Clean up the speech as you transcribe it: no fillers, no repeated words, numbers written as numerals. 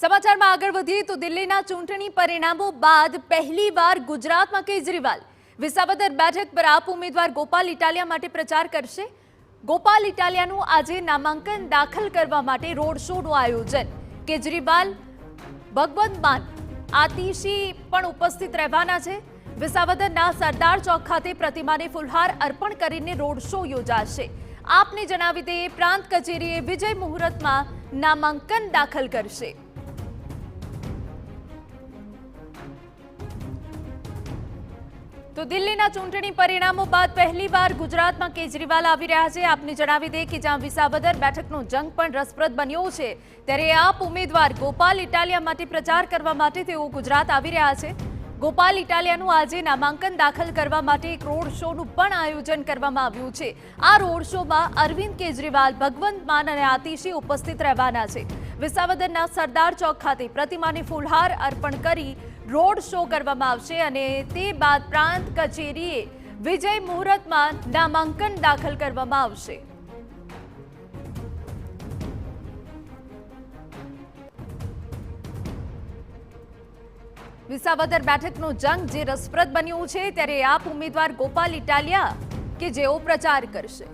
સમાચારમાં આગળ વધીએ તો દિલ્હીના ચૂંટણી પરિણામો બાદ પહેલીવાર ગુજરાતમાં કેજરીવાલ વિસાવદર બેઠક પર આપ ઉમેદવાર ગોપાલ ઇટાલિયા માટે પ્રચાર કરશે। ગોપાલ ઇટાલિયાનું આજે નામાંકન દાખલ કરવા માટે રોડ શોનું આયોજન। કેજરીવાલ ભગવંત માન આતિશી પણ ઉપસ્થિત રહેવાના છે। વિસાવદરના સરદાર ચોક ખાતે પ્રતિમાને ફૂલહાર અર્પણ કરીને રોડ શો યોજાશે। આપને જણાવી દઈએ, પ્રાંત કચેરીએ વિજય મુહૂર્તમાં નામાંકન દાખલ કરશે। તો દિલ્હીના ચૂંટણી પરિણામો બાદ પહેલીવાર ગુજરાતમાં કેજરીવાલ આવી રહ્યા છે। આપને જણાવી દઈએ કે જ્યાં વિસાવદર બેઠકનો જંગ પણ રસપ્રદ બન્યો છે, ત્યારે આપ ઉમેદવાર ગોપાલ ઇટાલિયા માટે પ્રચાર કરવા માટે તેઓ ગુજરાત આવી રહ્યા છે। ગોપાલ ઇટાલિયાનું આજે નામાંકન દાખલ કરવા માટે એક રોડ શોનું પણ આયોજન કરવામાં આવ્યું છે। આ રોડ શોમાં અરવિંદ કેજરીવાલ, ભગવંત માન અને આતિશી ઉપસ્થિત રહેવાના છે। વિસાવદરના સરદાર ચોક ખાતે પ્રતિમાને ફૂલહાર અર્પણ કરી રોડ શો કરવામાં આવશે અને તે બાદ પ્રાંત કચેરીએ વિજય મુહૂર્તમાં નામાંકન દાખલ કરવામાં આવશે। વિસાવદર બેઠકનો જંગ જે રસપ્રદ બન્યું છે, ત્યારે આપ ઉમેદવાર ગોપાલ ઇટાલિયા કે જેઓ પ્રચાર કરશે।